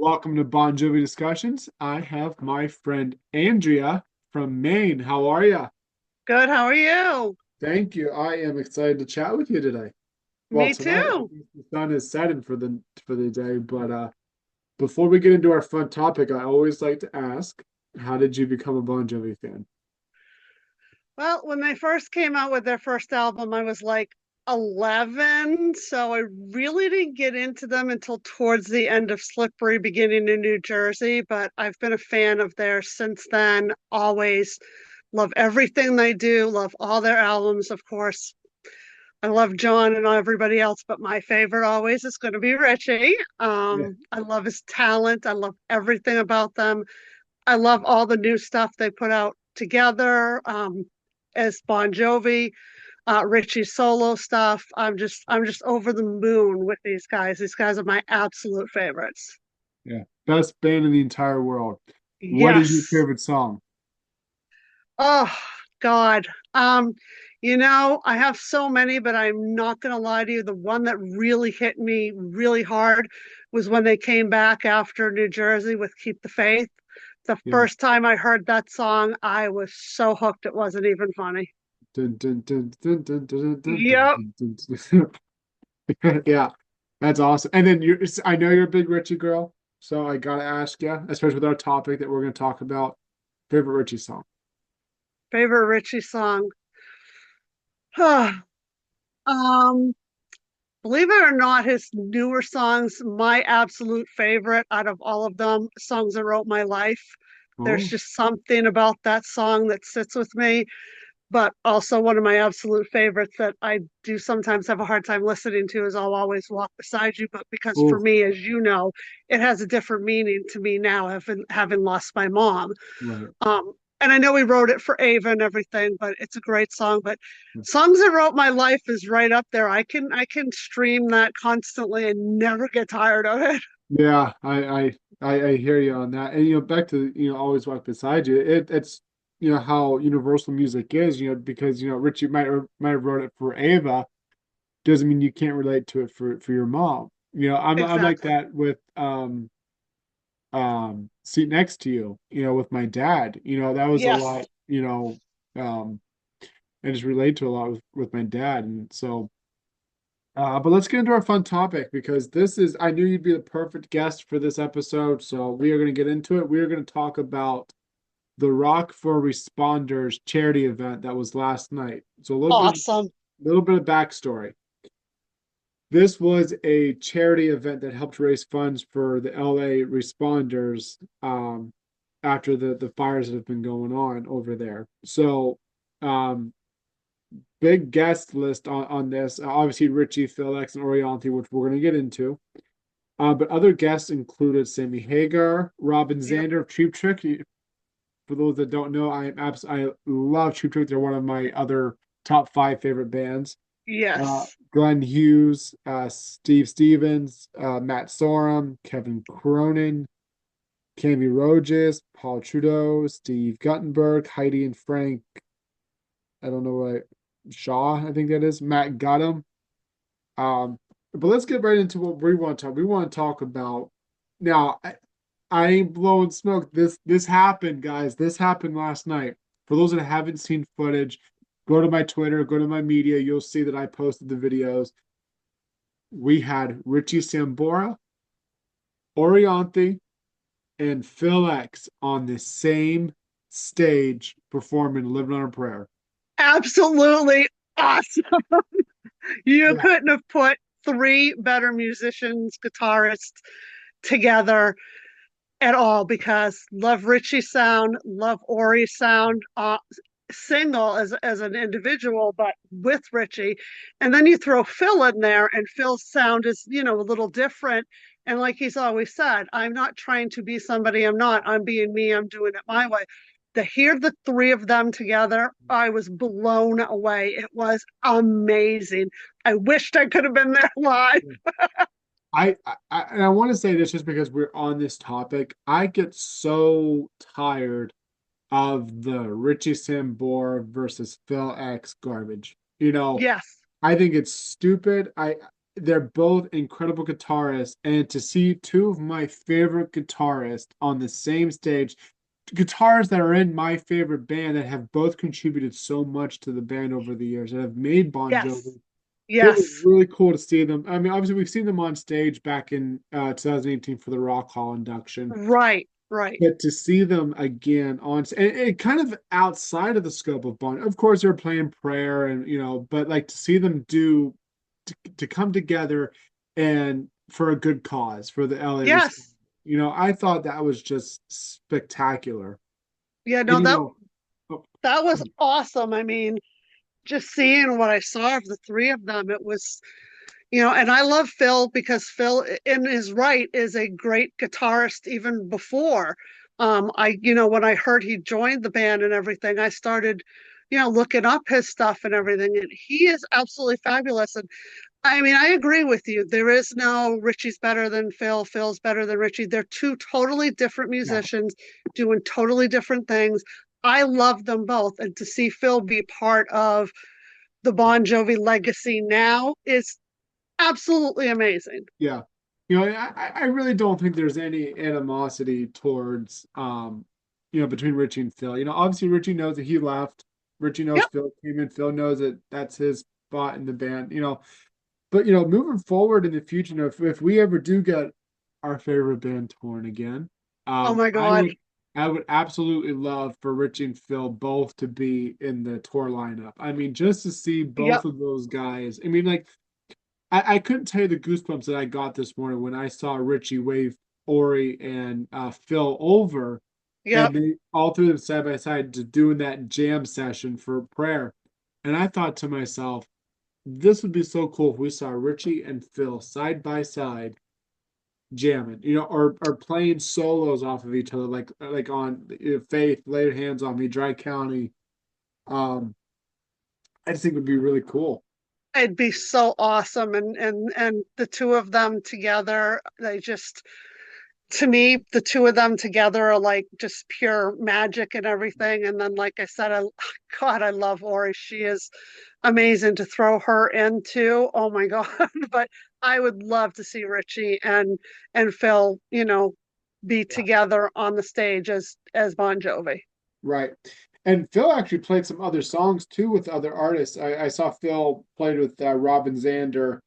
Welcome to Bon Jovi Discussions. I have my friend Andrea from Maine. How are you? Good. How are you? Thank you. I am excited to chat with you today. Well, Me tonight too. the sun is setting for the day, but before we get into our fun topic, I always like to ask, how did you become a Bon Jovi fan? Well, when they first came out with their first album, I was like 11. So I really didn't get into them until towards the end of Slippery, beginning in New Jersey. But I've been a fan of theirs since then. Always love everything they do, love all their albums, of course. I love John and everybody else, but my favorite always is going to be Richie. Yeah. I love his talent. I love everything about them. I love all the new stuff they put out together as Bon Jovi, Richie's solo stuff. I'm just over the moon with these guys. These guys are my absolute favorites. Yeah. Best band in the entire world. What is your Yes. favorite song? Oh God. I have so many, but I'm not gonna lie to you. The one that really hit me really hard was when they came back after New Jersey with Keep the Faith. The Yeah. first time I heard that song, I was so hooked it wasn't even funny. Dun, dun, dun, dun, dun, dun, dun, dun, Yep. dun, dun, dun. Yeah, that's awesome. And then I know you're a big Richie girl, so I gotta ask you, especially with our topic that we're gonna talk about, favorite Richie song. Favorite Richie song. um, Believe it or not, his newer songs, my absolute favorite out of all of them, Songs That Wrote My Life. There's Oh, just something about that song that sits with me. But also one of my absolute favorites that I do sometimes have a hard time listening to is I'll Always Walk Beside You. But because for oh, me, as you know, it has a different meaning to me now, having lost my mom. right. And I know he wrote it for Ava and everything, but it's a great song. But Songs That Wrote My Life is right up there. I can stream that constantly and never get tired of it. Yeah, I hear you on that. And back to always walk beside you. It's how universal music is. Because Richie might have wrote it for Ava, doesn't mean you can't relate to it for your mom. I'm like Exactly. that with Seat Next to You, with my dad. That was a Yes. lot, um I just relate to a lot with my dad. And so but let's get into our fun topic because I knew you'd be the perfect guest for this episode. So we are going to get into it. We are going to talk about the Rock for Responders charity event that was last night. So Awesome. little bit of backstory. This was a charity event that helped raise funds for the LA responders after the fires that have been going on over there. So, um, big guest list on this. Obviously, Richie, Phil X, and Orianthi, which we're going to get into. But other guests included Sammy Hagar, Robin Yep. Zander of Cheap Trick. For those that don't know, I love Cheap Trick. They're one of my other top five favorite bands. Yes. Glenn Hughes, Steve Stevens, Matt Sorum, Kevin Cronin, Cami Rogers, Paul Trudeau, Steve Guttenberg, Heidi and Frank. I don't know what Shaw, I think that is, Matt Guttum. Um, but let's get right into what we want to talk. We want to talk about now. I ain't blowing smoke. This happened, guys. This happened last night. For those that haven't seen footage, go to my Twitter, go to my media. You'll see that I posted the videos. We had Richie Sambora, Orianthi, and Phil X on the same stage performing "Living on a Prayer." Absolutely awesome. You Yeah. couldn't have put three better musicians, guitarists together at all because love Richie's sound, love Ori's sound, single as an individual, but with Richie. And then you throw Phil in there, and Phil's sound is, a little different. And like he's always said, I'm not trying to be somebody I'm not. I'm being me. I'm doing it my way. To hear the three of them together, I was blown away. It was amazing. I wished I could have been there live. And I want to say this just because we're on this topic. I get so tired of the Richie Sambora versus Phil X garbage. Yes. I think it's stupid. they're both incredible guitarists, and to see two of my favorite guitarists on the same stage, guitarists that are in my favorite band that have both contributed so much to the band over the years that have made Bon Yes. Jovi. It was Yes. really cool to see them. I mean, obviously, we've seen them on stage back in 2018 for the Rock Hall induction, Right. Right. but to see them again and kind of outside of the scope of Bon, of course, they're playing Prayer and but like to see them to come together and for a good cause for the LA response. Yes. I thought that was just spectacular. Yeah, And no, oh, that was awesome. I mean, just seeing what I saw of the three of them, it was, and I love Phil because Phil, in his right, is a great guitarist even before. When I heard he joined the band and everything, I started, looking up his stuff and everything, and he is absolutely fabulous. And I mean, I agree with you. There is no Richie's better than Phil, Phil's better than Richie. They're two totally different yeah, musicians doing totally different things. I love them both. And to see Phil be part of the Bon Jovi legacy now is absolutely amazing. yeah. I really don't think there's any animosity towards between Richie and Phil. Obviously Richie knows that he left. Richie knows Yep. Phil came in. Phil knows that that's his spot in the band. But moving forward in the future, if we ever do get our favorite band torn again, Oh my I God. would absolutely love for Richie and Phil both to be in the tour lineup. I mean, just to see both Yep. of those guys. I mean, like I couldn't tell you the goosebumps that I got this morning when I saw Richie wave Ori and Phil over, and Yep. they all threw them side by side to doing that jam session for prayer. And I thought to myself, this would be so cool if we saw Richie and Phil side by side jamming, or playing solos off of each other, like on Faith, Lay Your Hands on Me, Dry County. Um, I just think it would be really cool. It'd be so awesome. And the two of them together, they just to me, the two of them together are like just pure magic and everything. And then, like I said, God, I love Ori. She is amazing to throw her into. Oh my God. But I would love to see Richie and Phil, be Yeah. together on the stage as Bon Jovi. Right. And Phil actually played some other songs too with other artists. I saw Phil played with Robin Zander's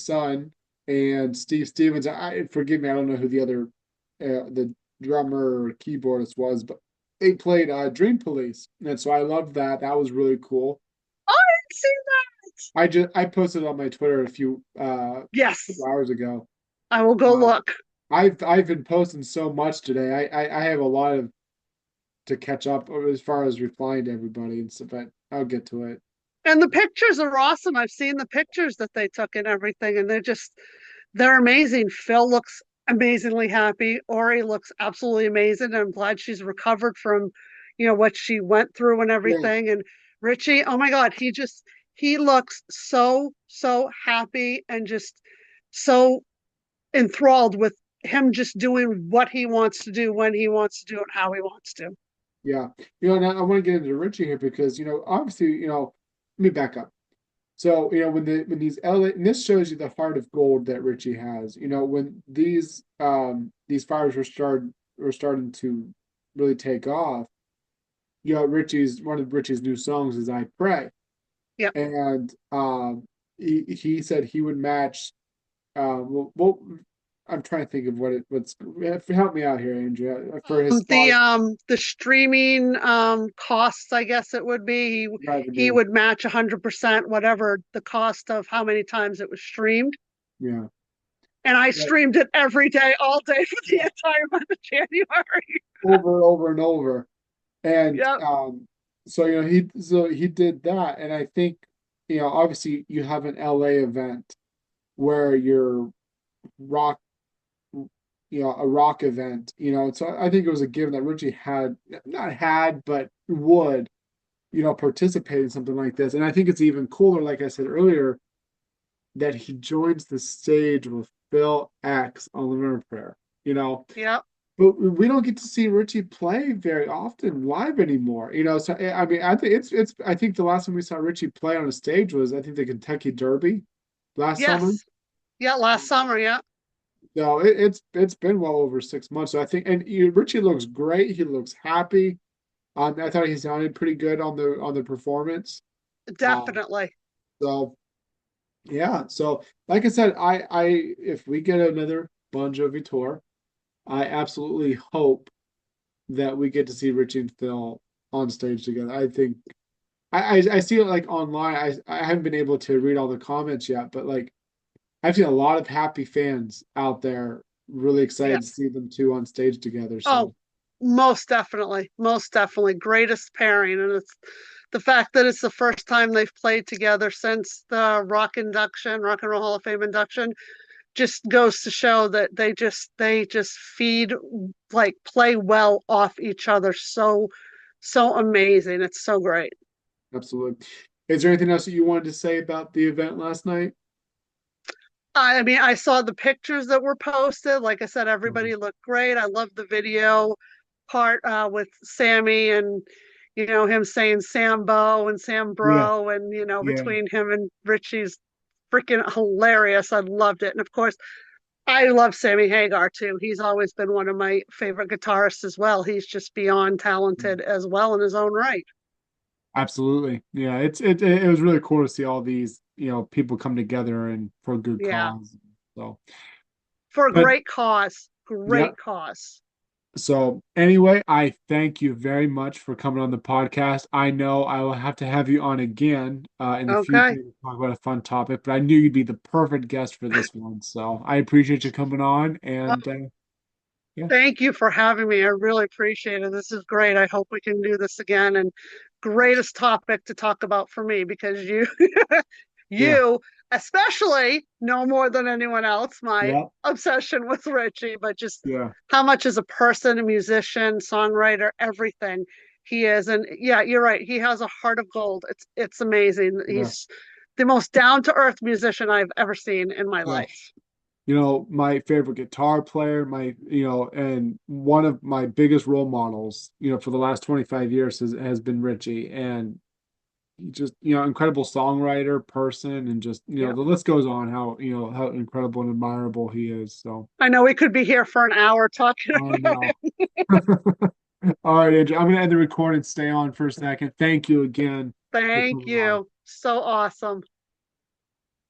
son, and Steve Stevens. Forgive me, I don't know who the drummer or keyboardist was, but they played Dream Police, and so I loved that. That was really cool. Oh, I didn't see that. I posted on my Twitter a few Yes, hours ago. I will go Um, look. I've been posting so much today. I have a lot of to catch up as far as replying to everybody and stuff, but I'll get to it. And the pictures are awesome. I've seen the pictures that they took and everything, and they're amazing. Phil looks amazingly happy. Ori looks absolutely amazing. I'm glad she's recovered from, what she went through and Yeah, everything. And Richie, oh my God, he looks so happy and just so enthralled with him just doing what he wants to do when he wants to do it, how he wants to. yeah. And I want to get into Richie here because, obviously, let me back up. So, when these LA, and this shows you the heart of gold that Richie has, when these fires were starting to really take off, Richie's one of Richie's new songs is I Pray. Yep. And he said he would match well, I'm trying to think of what's help me out here, Andrea, for his spot The streaming costs, I guess it would be, he revenue. would match 100% whatever the cost of how many times it was streamed. Yeah. And I Yeah. streamed it every day, all day for the Yeah. entire month of January. Over and over and over. And Yep. so he did that. And I think, obviously you have an LA event where you're rock, a rock event, so I think it was a given that Richie had not had, but would, participate in something like this. And I think it's even cooler, like I said earlier, that he joins the stage with Phil X on Living Prayer, Yep. but we don't get to see Richie play very often live anymore, So I mean, I think I think the last time we saw Richie play on a stage was I think the Kentucky Derby. last summer. Yes. Yeah, last summer, yeah. No, it's been well over 6 months. So I think, and Richie looks great. He looks happy. I thought he sounded pretty good on the performance. Um, Definitely. so yeah. So like I said, I if we get another Bon Jovi tour, I absolutely hope that we get to see Richie and Phil on stage together. I think I see it like online. I haven't been able to read all the comments yet, but like I've seen a lot of happy fans out there really Yeah. excited to see them two on stage together. Oh, So most definitely. Most definitely. Greatest pairing. And it's the fact that it's the first time they've played together since the Rock and Roll Hall of Fame induction just goes to show that they just feed, like, play well off each other so amazing. It's so great. absolutely. Is there anything else that you wanted to say about the event last night? I mean, I saw the pictures that were posted. Like I said, Mhm. everybody looked great. I love the video part with Sammy and him saying Sambo and Yeah, Sambro, and yeah, between him and Richie's freaking hilarious. I loved it. And of course, I love Sammy Hagar too. He's always been one of my favorite guitarists as well. He's just beyond talented as well in his own right. absolutely. Yeah, it was really cool to see all these, people come together and for a good Yeah. cause. So, For a but great cause. yeah. Great cause. So anyway, I thank you very much for coming on the podcast. I know I will have to have you on again in the future Okay. to talk about a fun topic, but I knew you'd be the perfect guest for this one. So I appreciate you coming on, and yeah, Thank you for having me. I really appreciate it. This is great. I hope we can do this again. And greatest topic to talk about for me because you, yeah, you especially know more than anyone else my yeah, obsession with Richie, but just yeah, how much as a person, a musician, songwriter, everything he is. And yeah, you're right. He has a heart of gold. It's amazing. yeah, He's the most down to earth musician I've ever seen in my yeah. life. My favorite guitar player, and one of my biggest role models, for the last 25 years has been Richie. And just incredible songwriter person, and just Yeah. the list goes on how incredible and admirable he is. So I know we could be here for an hour talking I about know. All right, Andrew, I'm gonna end the recording. Stay on for a second. Thank you again for Thank coming on. you. So awesome.